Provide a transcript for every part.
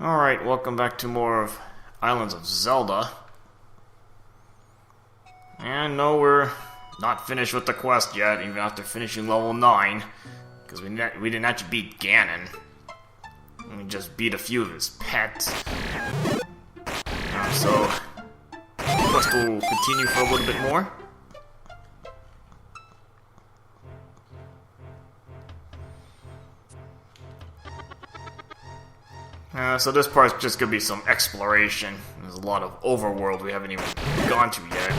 Alright, welcome back to more of Islands of Zelda. And no, we're not finished with the quest yet, even after finishing level 9. Because we didn't actually beat Ganon. We just beat a few of his pets. So, the quest will continue for a little bit more. So this part's just gonna be some exploration. There's a lot of Overworld we haven't even gone to yet.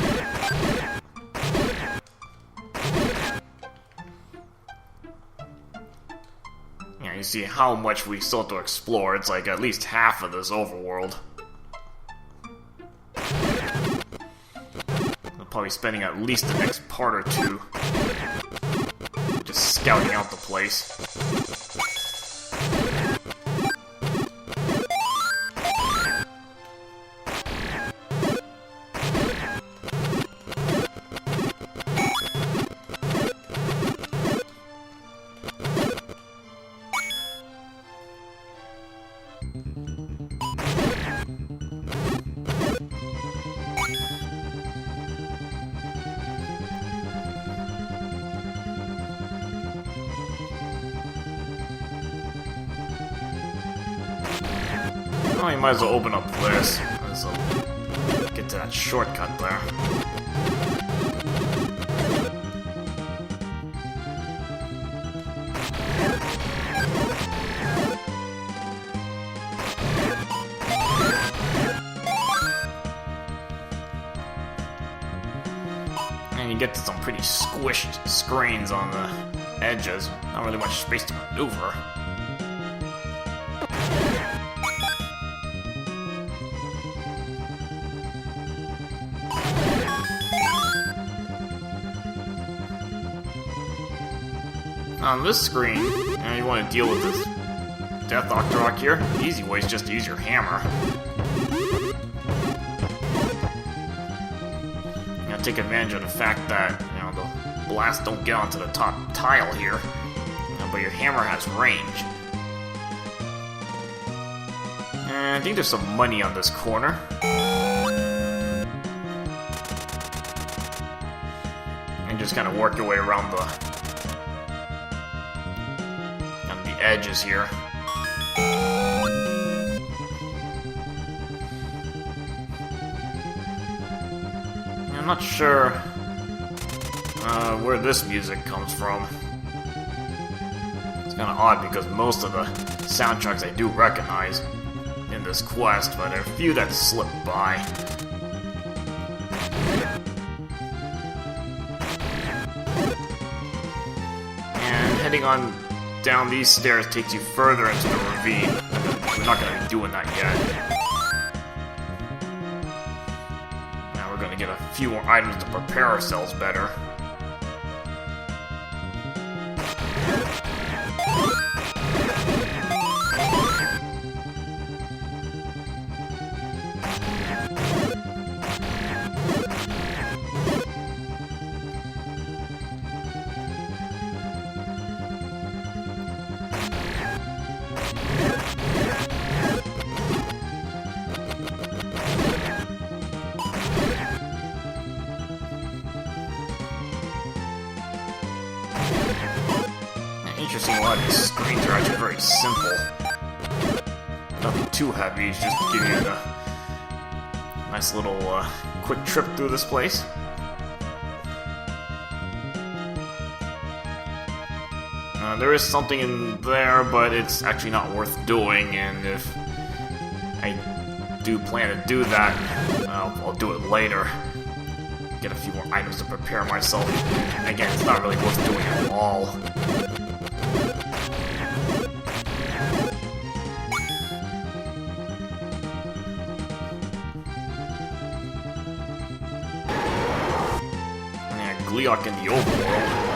Yeah, you see how much we still have to explore. It's like at least half of this Overworld. We're probably spending at least the next part or two just scouting out the place. Oh, you might as well open up this. Get to that shortcut there. And you get to some pretty squished screens on the edges. Not really much space to maneuver. On this screen, you want to deal with this Death Octorok here. The easy way is just to use your hammer. You know, take advantage of the fact that the blasts don't get onto the top tile here, but your hammer has range. And I think there's some money on this corner. And just kind of work your way around the edges here. I'm not sure where this music comes from. It's kind of odd because most of the soundtracks I do recognize in this quest, but there are a few that slip by. And heading on down these stairs takes you further into the ravine. We're not going to be doing that yet. Now we're going to get a few more items to prepare ourselves better. Interesting, a lot of these screens are actually very simple. Nothing too heavy, it's just to give you a nice little quick trip through this place. There is something in there, but it's actually not worth doing, and if I do plan to do that, I'll do it later. Get a few more items to prepare myself. Again, it's not really worth doing at all. Gleok in the Overworld.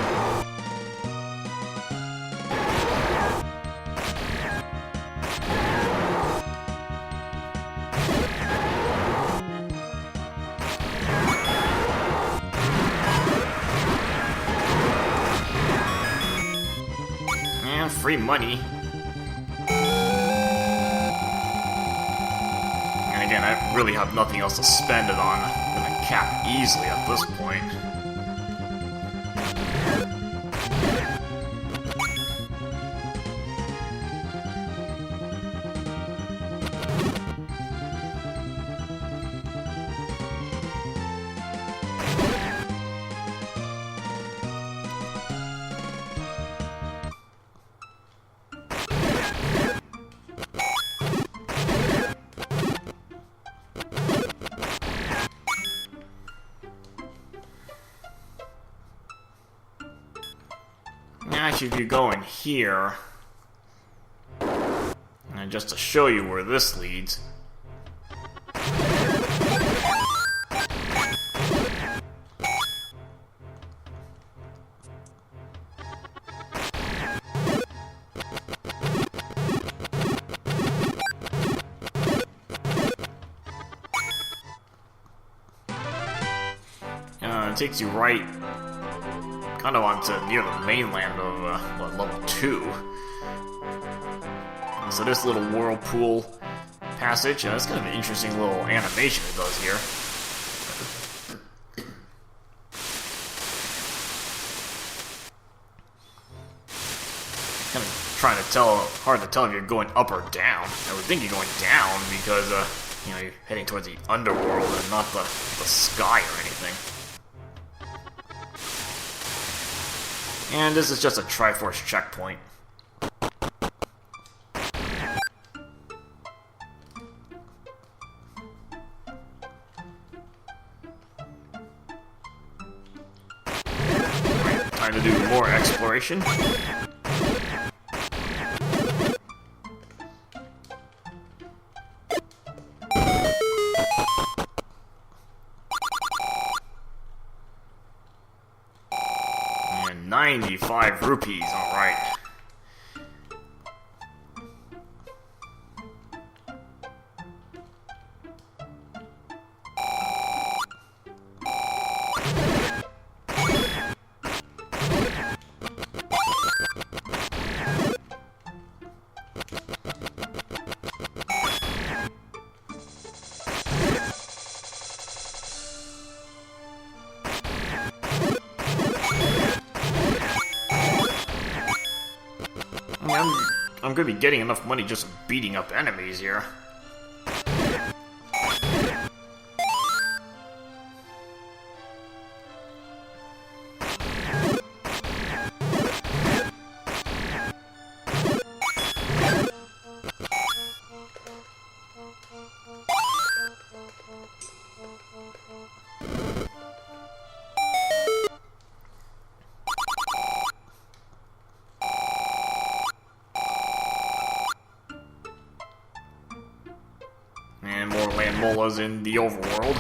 And free money. again, I really have nothing else to spend it on. I'm gonna cap easily at this point. Actually, if you go in here, and just to show you where this leads. It takes you right kind of onto near the mainland of level 2. And so this little whirlpool passage, that's kind of an interesting little animation it does here. Kind of trying to tell, hard to tell if you're going up or down. I would think you're going down because you know, you're heading towards the Underworld and not the sky or anything. And this is just a Triforce checkpoint. Time to do more exploration. And 95 rupees, alright. I'm gonna be getting enough money just beating up enemies here. And more land molas in the Overworld.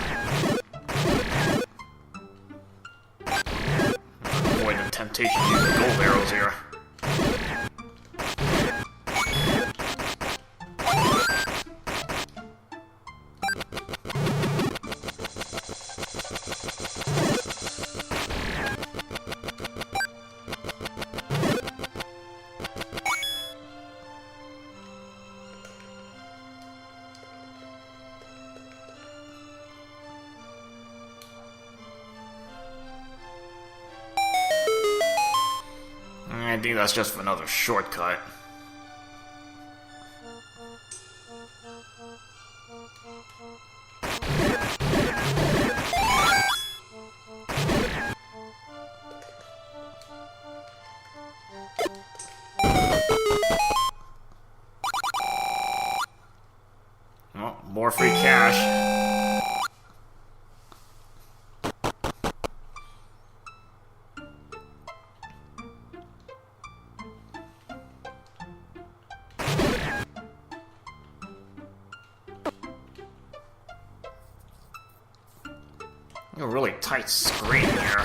Avoid the temptation to use the gold arrows here. I think that's just another shortcut. Well, more free cash. A really tight screen here.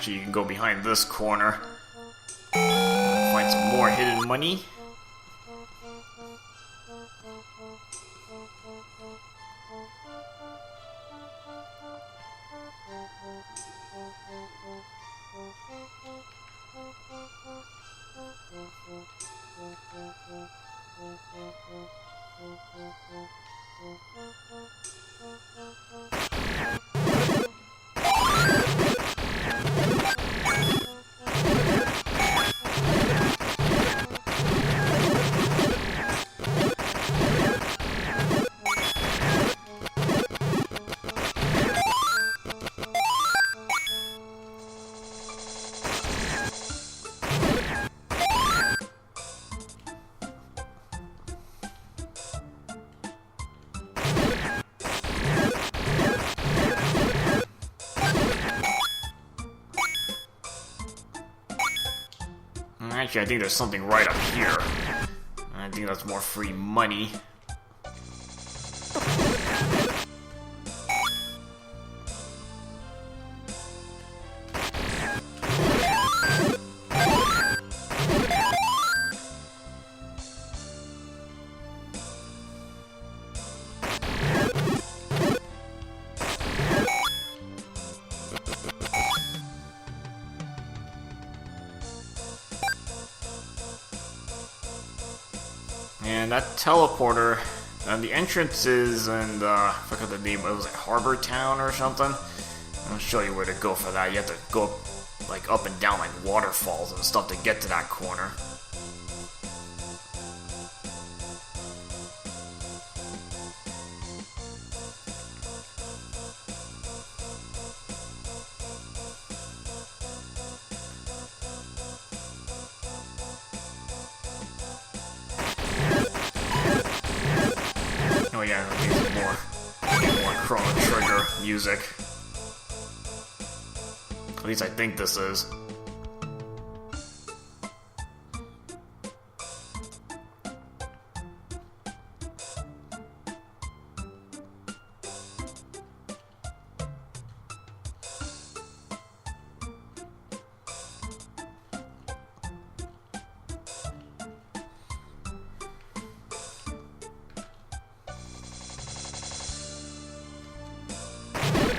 Actually, you can go behind this corner. Find some more hidden money. Actually, I think there's something right up here. I think that's more free money. And that teleporter, the entrance is in I forgot the name, but it was like Harbor Town or something. I'll show you where to go for that. You have to go like up and down like waterfalls and stuff to get to that corner. Oh yeah, more Chrono Trigger music. At least I think this is.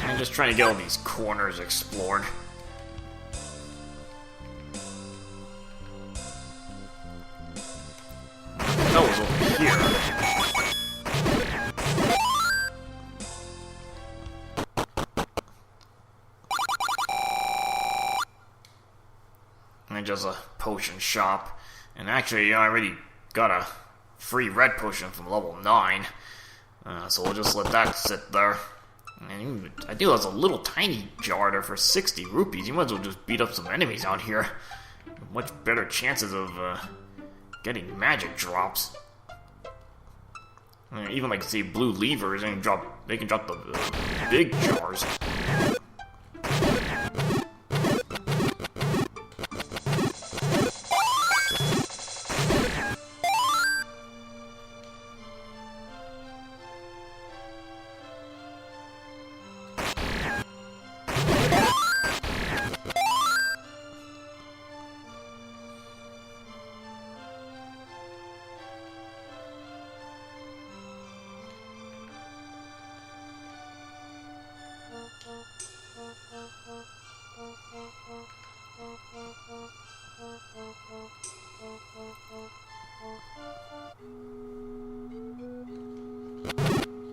I'm just trying to get all these corners explored. That was over here. And just a potion shop. And actually, I already got a free red potion from level 9. So we'll just let that sit there. And I think that's a little tiny jar there for 60 rupees. You might as well just beat up some enemies out here. Much better chances of getting magic drops. Even like say blue levers, and they can drop the big jars.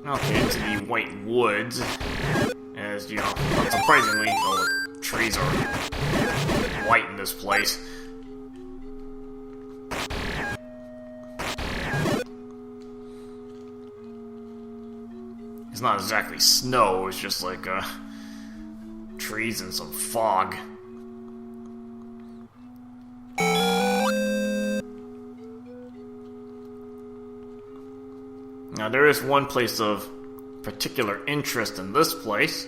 Okay, into the White Woods. As you know, unsurprisingly, all the trees are white in this place. It's not exactly snow, it's just like trees and some fog. Now there is one place of particular interest in this place,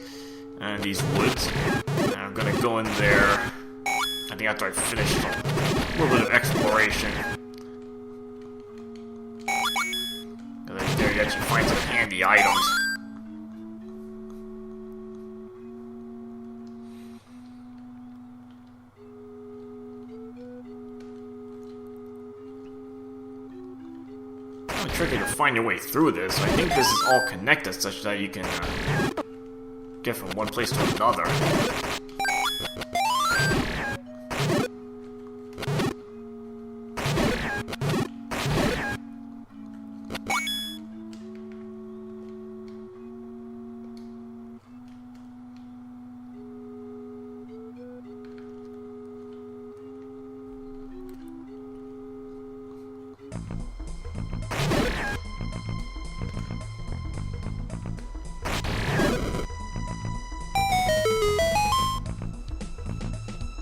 and these woods. And I'm gonna go in there, I think after I finish a little bit of exploration. And there you actually find some handy items. kind of tricky to find your way through this. I think this is all connected such that you can get from one place to another.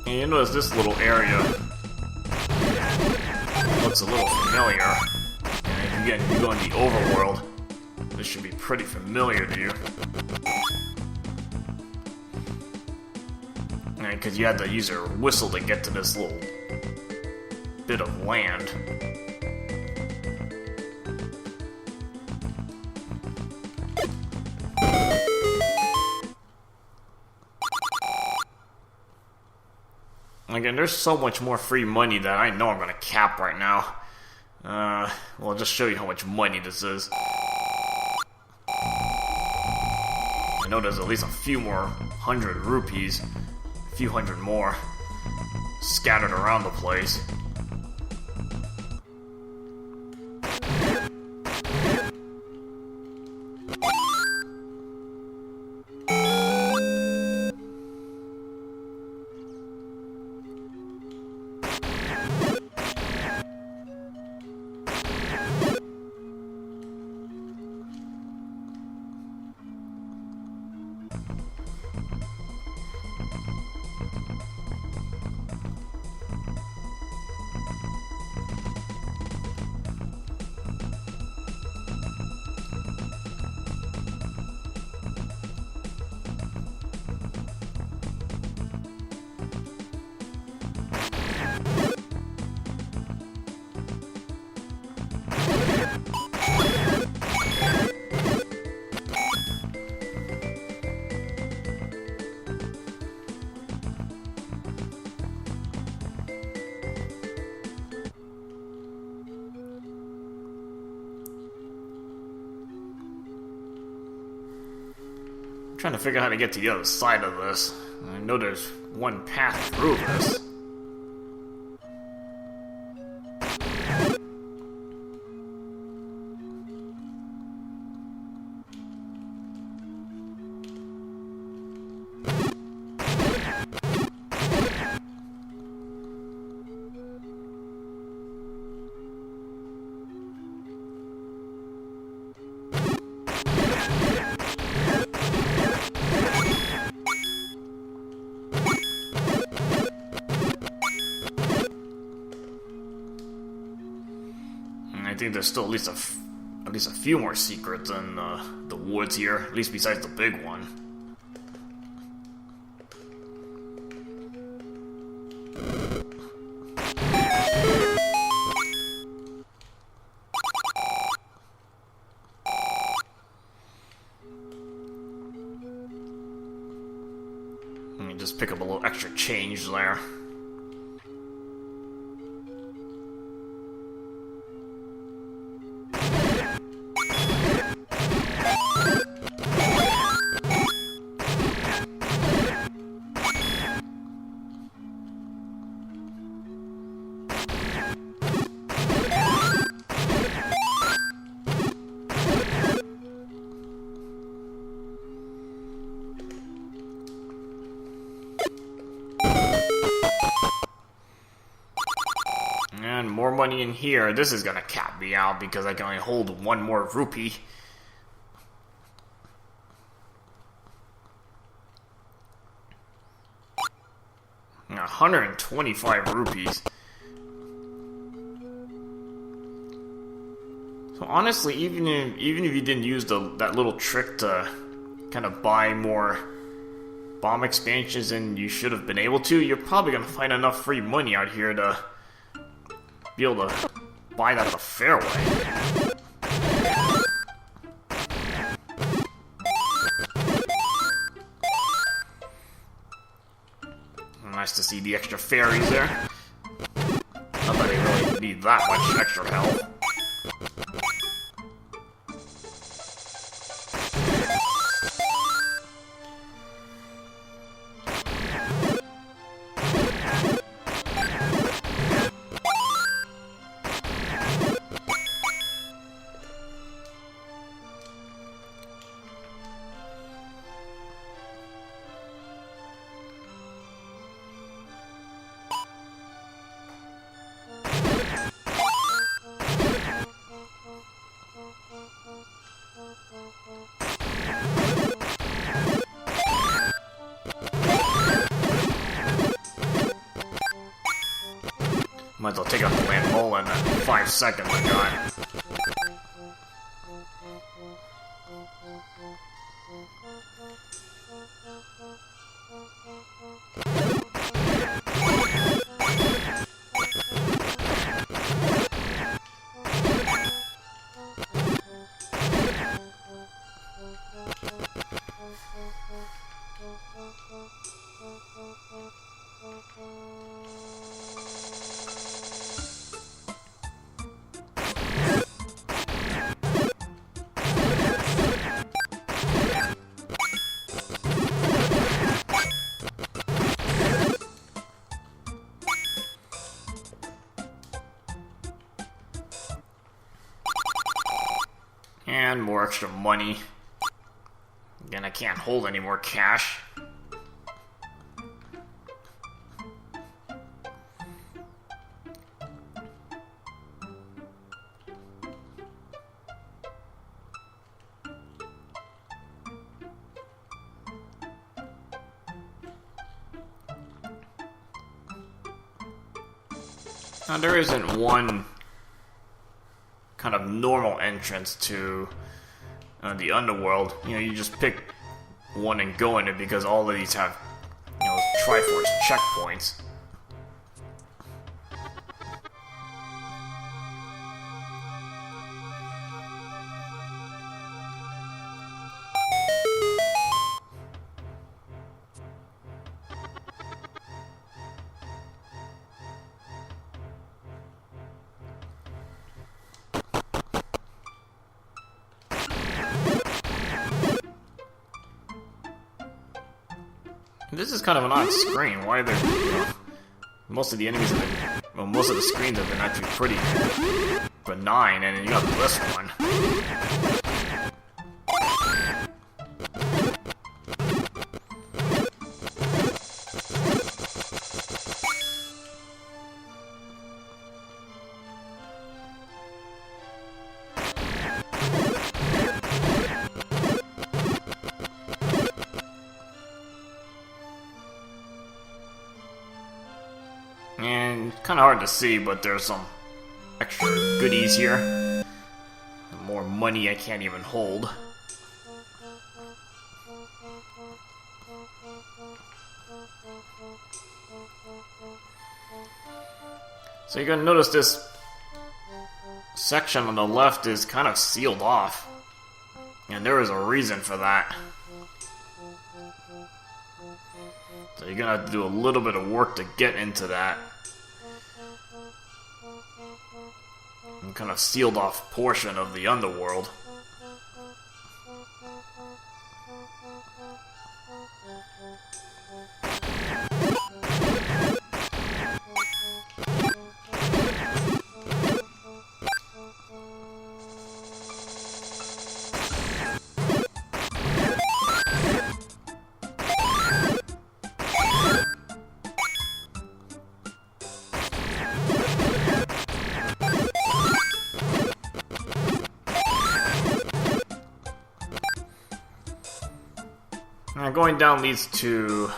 And you notice this little area looks a little familiar. And again, you go in the Overworld, this should be pretty familiar to you. Because you had to use your whistle to get to this little bit of land. Again, there's so much more free money that I know I'm gonna cap right now. Well, I'll just show you how much money this is. I know there's at least a few more 100 rupees, a few hundred more, scattered around the place. Trying to figure out how to get to the other side of this. I know there's one path through this. I think there's still at least a few more secrets in the woods here, at least besides the big one. Let me just pick up a little extra change there. And more money in here. This is gonna cap me out because I can only hold one more rupee. Now, 125 rupees. So honestly, even if you didn't use that little trick to kind of buy more bomb expansions than you should have been able to, you're probably gonna find enough free money out here to be able to buy that at a fair way. Nice to see the extra fairies there. Not that they really need that much extra help. Might as well take out the Lambola in that 5 seconds I got. And more extra money. Again, I can't hold any more cash. Now, there isn't one kind of normal entrance to the Underworld. You know, you just pick one and go in it because all of these have, you know, Triforce checkpoints. This is kind of an odd screen. Why are there... You know, most of the enemies have been... Well, most of the screens have been actually pretty benign, and then you got this one. And kind of hard to see, but there's some extra goodies here. More money I can't even hold. So you're gonna notice this section on the left is kind of sealed off. And there is a reason for that. So you're gonna have to do a little bit of work to get into that. And kind of sealed off portion of the Underworld. Going down leads to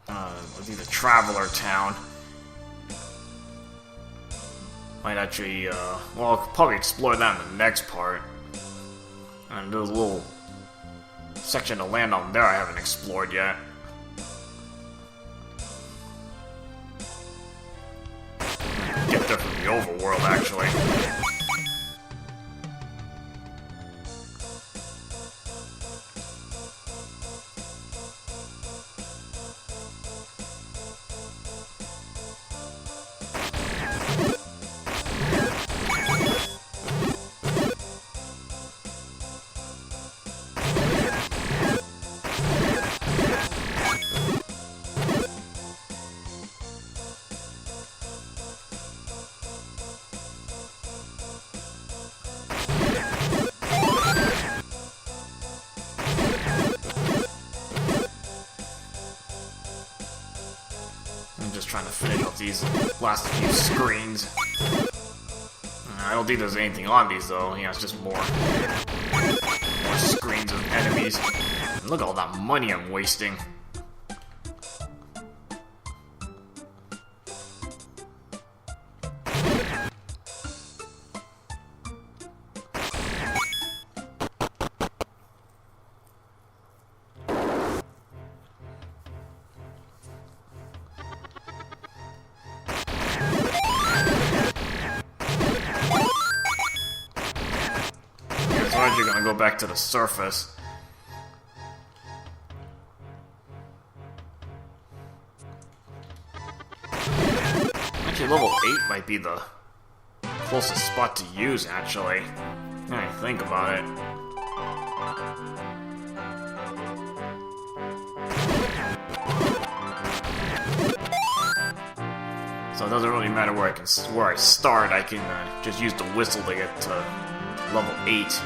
the Traveler Town. Might actually, well, I'll probably explore that in the next part. And there's a little section to land on there I haven't explored yet. Get there from the Overworld, actually. Trying to finish off these last few screens. I don't think there's anything on these though. Yeah, it's just more screens of enemies. And look at all that money I'm wasting. You're gonna go back to the surface. Actually, level 8 might be the closest spot to use, actually. Now I think about it. So it doesn't really matter where I start. I can just use the whistle to get to level 8.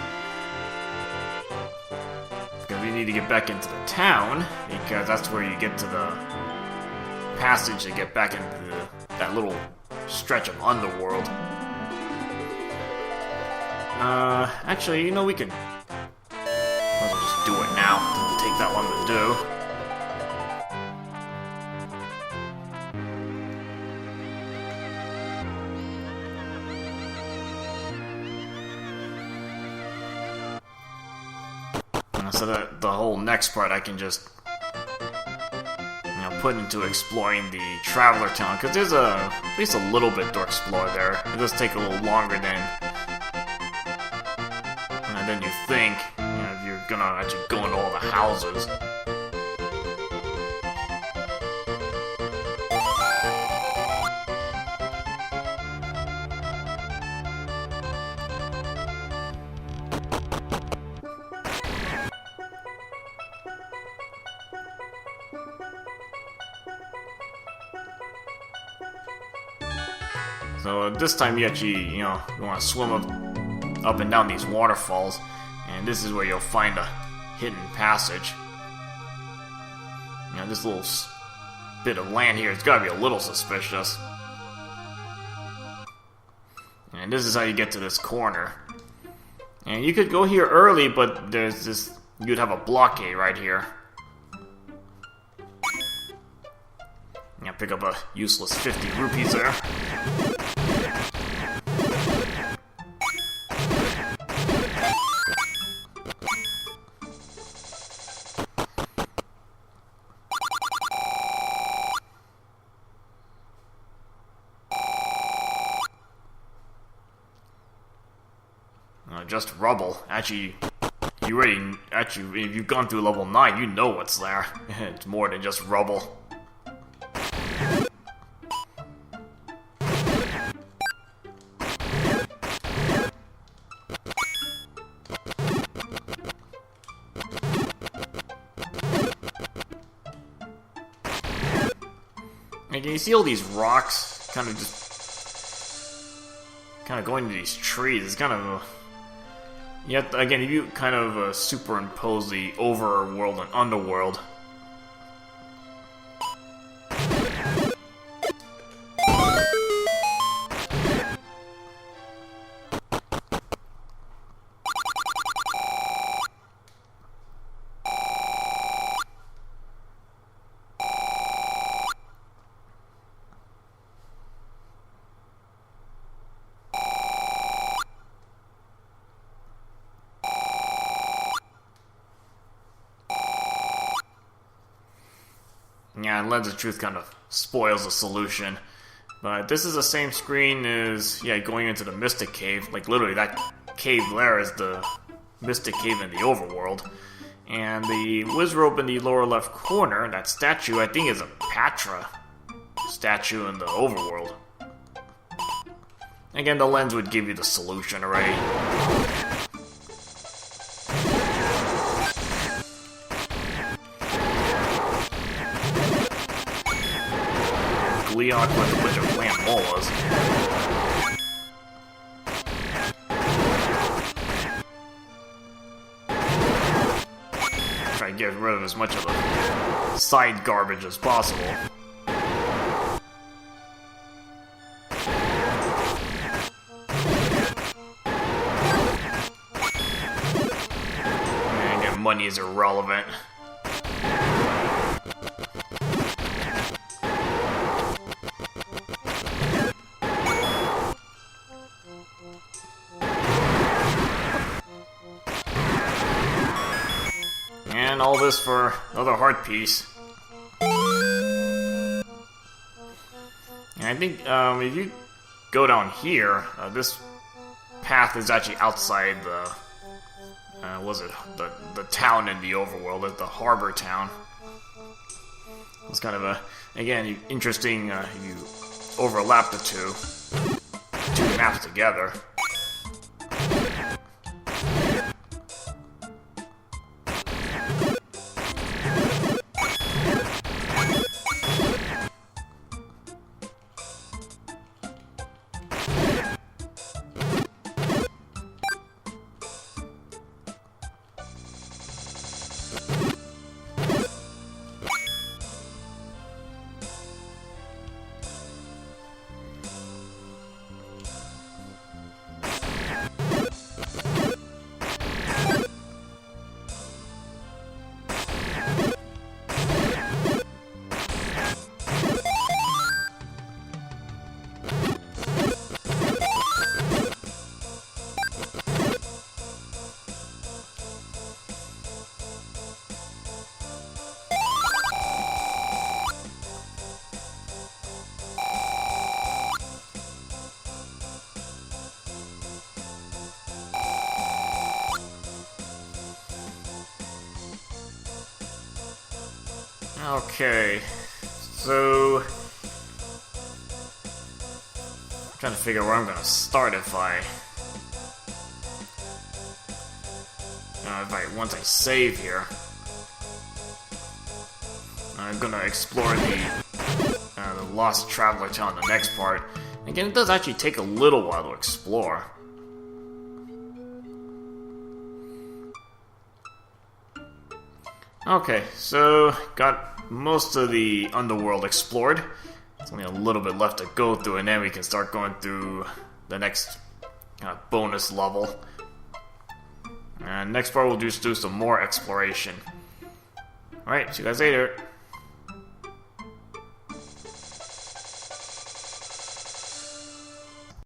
We need to get back into the town, because that's where you get to the passage to get back into that little stretch of Underworld. Actually, you know, we can... Let's just do it now. It'll take that long to do. So that the whole next part I can just, you know, put into exploring the Traveler Town, because there's at least a little bit to explore there. It does take a little longer than you think, you know, if you're gonna actually go into all the houses. So this time you actually, you know, you want to swim up and down these waterfalls, and this is where you'll find a hidden passage. You know, this little bit of land here, it's gotta be a little suspicious. And this is how you get to this corner. And you could go here early, but there's this, you'd have a blockade right here. Yeah, pick up a useless 50 rupees there. Just rubble. Actually, if you've gone through level 9, you know what's there. It's more than just rubble. And you see all these rocks kind of going to these trees. It's kind of a... Yet, again, if you kind of superimpose the Overworld and Underworld... Yeah, and Lens of Truth kind of spoils the solution. But this is the same screen as, yeah, going into the Mystic Cave. Like, literally, that cave there is the Mystic Cave in the Overworld. And the Wizrobe in the lower left corner, that statue, I think is a Patra statue in the Overworld. Again, the lens would give you the solution already. Leon with a bunch of plant molas. Try to get rid of as much of the side garbage as possible. money is irrelevant. And all this for another heart piece. And I think if you go down here, this path is actually outside the the town in the Overworld, the harbor town. It's kind of a, again, interesting. You overlap the two maps together. Okay, so I'm trying to figure where I'm gonna start once I save here. I'm gonna explore the Lost Traveler Town in the next part. Again, it does actually take a little while to explore. Okay, so got most of the Underworld explored. There's only a little bit left to go through, and then we can start going through the next bonus level. And next part we'll just do some more exploration. Alright, see you guys later.